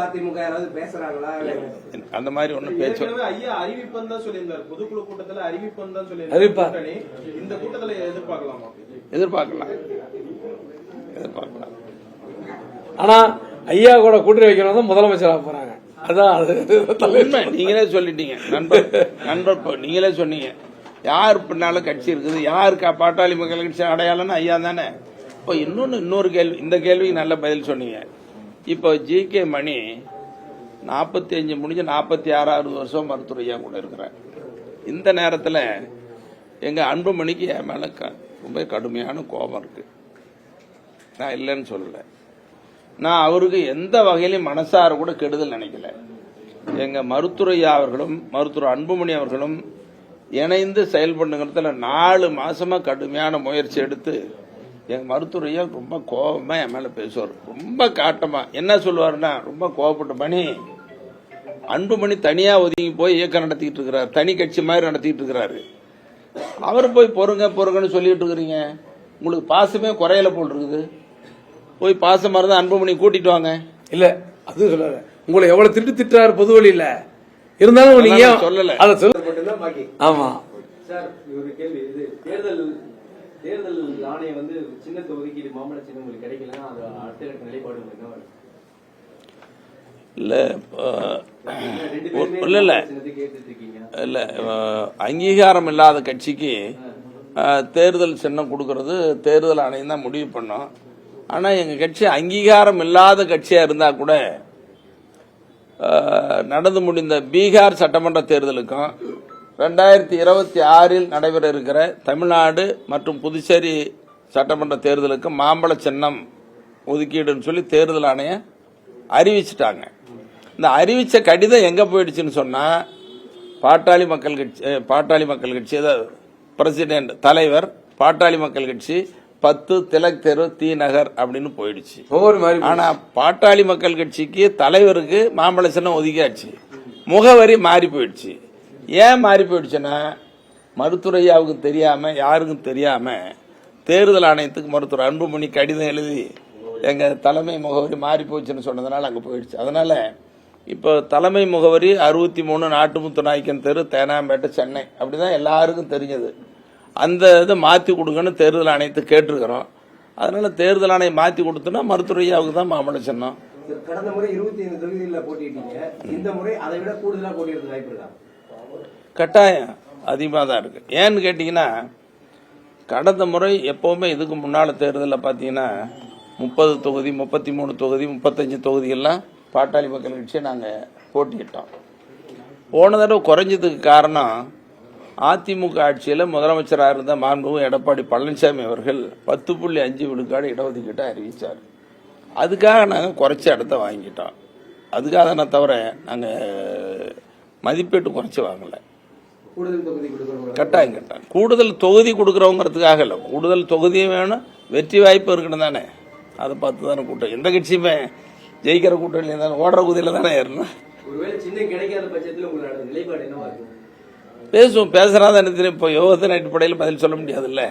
அதிமுக யாராவது பேசுறாங்களா? அந்த மாதிரி ஒண்ணு பேச்சு ஐயா அறிவிப்பன் தான் சொல்லியிருந்தாரு. பொதுக்குழு கூட்டத்தில் அறிவிப்பன் தான் சொல்லியிருந்தாரு. இந்த கூட்டத்தில் எதிர்பார்க்கலாமா? எதிர்பார்க்கலாம். ஆனா ஐயா கூட கூட்டணி வைக்கிறவங்க முதலமைச்சராக போறாங்க. அதான் உண்மை. நீங்களே சொல்லிட்டீங்க நண்பர் நீங்களே சொன்னீங்க. யார் பின்னால கட்சி இருக்குது, யாருக்கு பாட்டாளி மக்கள் கட்சி அடையாளம்னு ஐயா தானே. இப்போ இன்னொரு கேள்வி, இந்த கேள்விக்கு நல்ல பதில் சொன்னீங்க. இப்போ ஜி.கே. மணி 45 முடிஞ்சு 46வது வருஷம் மருத்துவரையா கூட இருக்கிறேன். இந்த நேரத்தில் எங்க அன்புமணிக்கு என் மேல ரொம்ப கடுமையான கோபம் இருக்கு. நான் இல்லைன்னு சொல்லல. நான் அவருக்கு எந்த வகையிலும் மனசார கூட கெடுதல் நினைக்கல. எங்க மருத்துவரையா அவர்களும் மருத்துவர் அன்புமணி அவர்களும் இணைந்து செயல்படுங்கிறதுல 4 மாசமா கடுமையான முயற்சி எடுத்து எங்க மருத்துவரையா ரொம்ப கோபமா என் மேல பேசுவார். ரொம்ப காட்டமா என்ன சொல்லுவாருன்னா, ரொம்ப கோபப்பட்ட மணி அன்புமணி தனியா ஒதுங்கி போய் இயக்கம் நடத்திட்டு இருக்கிறாரு, தனி கட்சி மாதிரி நடத்திட்டு இருக்கிறாரு. அவர் போய் பொறுங்கன்னு சொல்லிட்டு இருக்கிறீங்க. உங்களுக்கு பாசமே குறையல போல் இருக்குது. போய் பாசமா இருந்தா அன்புமணி கூட்டிட்டு வாங்க. இல்ல அது சொல்ல உங்களை எவ்வளவு திட்டுறாரு பொது வழியில இருந்தாலும் நீங்க சொல்லல. அதை சொல்ல. ஆமா சார், ஒரு கேள்வி. இது தேர்தல் ஆணையம் வந்து சின்னத்தை ஒதுக்கீடு மாம்பழ சின்னம் உங்களுக்கு கிடைக்கலன்னா அது அடுத்த கட்ட நிலைப்பாடு இல்ல அங்கீகாரம் இல்லாத கட்சிக்கு தேர்தல் சின்னம் கொடுக்கறது தேர்தல் ஆணையம் தான் முடிவு பண்ணோம். ஆனா எங்க கட்சி அங்கீகாரம் இல்லாத கட்சியா இருந்தா கூட நடந்து முடிந்த பீகார் சட்டமன்ற தேர்தலுக்கும் 2026 நடைபெற இருக்கிற தமிழ்நாடு மற்றும் புதுச்சேரி சட்டமன்ற தேர்தலுக்கு மாம்பழ சின்னம் ஒதுக்கீடுன்னு சொல்லி தேர்தல் ஆணையம் அறிவிச்சிட்டாங்க. இந்த அறிவிச்ச கடிதம் எங்க போயிடுச்சுன்னு சொன்னா, பாட்டாளி மக்கள் கட்சி பிரசிடென்ட் தலைவர் பாட்டாளி மக்கள் கட்சி 10 திலக் தெரு தி நகர் அப்படின்னு போயிடுச்சு. ஆனா பாட்டாளி மக்கள் கட்சிக்கு தலைவருக்கு மாம்பழ சின்னம் ஒதுக்கியாச்சு, முகவரி மாறி போயிடுச்சு. ஏன் மாறி போயிடுச்சுன்னா, மருத்துவரையாவுக்கு தெரியாம யாருக்கும் தெரியாம தேர்தல் ஆணையத்துக்கு மருத்துவர் அன்புமணி கடிதம் எழுதி எங்க தலைமை முகவரி மாறி போச்சுன்னு சொன்னதுனால அங்க போயிடுச்சு. அதனால இப்போ தலைமை முகவரி 63 நாட்டுமுத்து நாயக்கன் தெரு, தேனாம்பேட்டை, சென்னை அப்படிதான் எல்லாருக்கும் தெரிஞ்சது. அந்த இதை மாத்தி கொடுங்கன்னு தேர்தல் ஆணையத்தை கேட்டிருக்கிறோம். அதனால தேர்தல் ஆணையம் மாத்தி கொடுத்தோம்னா மருத்துவரையாவுக்கு தான் மாம்பழ சின்னம். கடந்த முறை 25 தொகுதிகளில் போட்டிட்டீங்க. இந்த முறை அதை விட கூடுதலா போட்டியிருக்கு வாய்ப்பு இருக்கா? கட்டாயம் அதிகமாக தான் இருக்கு. ஏன்னு கேட்டீங்கன்னா, கடந்த முறை எப்பவுமே இதுக்கு முன்னால தேர்தலில் பார்த்தீங்கன்னா 30 தொகுதி, 33 தொகுதி, 35 தொகுதிகள்லாம் பாட்டாளி மக்கள் கட்சியை நாங்கள் போட்டியிட்டோம். போன தடவை குறைஞ்சதுக்கு காரணம், அதிமுக ஆட்சியில் முதலமைச்சராக இருந்த மாண்புமிகு எடப்பாடி பழனிசாமி அவர்கள் 10.5 விழுக்காடு இடஒதுக்கீட்டை அறிவித்தார். அதுக்காக நாங்கள் குறைச்ச இடத்த வாங்கிட்டோம். அதுக்காக தானே தவிர நாங்கள் மதிப்பீட்டு குறைச்சி வாங்கலை. கட்டாயம் கூடுதல் தொகுதி கொடுக்கறவங்கிறதுக்காக இல்லை, கூடுதல் தொகுதியும் வேணும், வெற்றி வாய்ப்பு இருக்கணும் தானே. அதை பார்த்து தானே கூட்டம். எந்த கட்சியுமே ஜெயிக்கிற கூட்டணி தானே, ஓடுற குதிரையில தானே ஏறணும். பேசுவோம், பேசுறாதான் எனக்கு தெரியும். இப்போ யோகத்தின் அடிப்படையில் பதில் சொல்ல முடியாதுல்ல.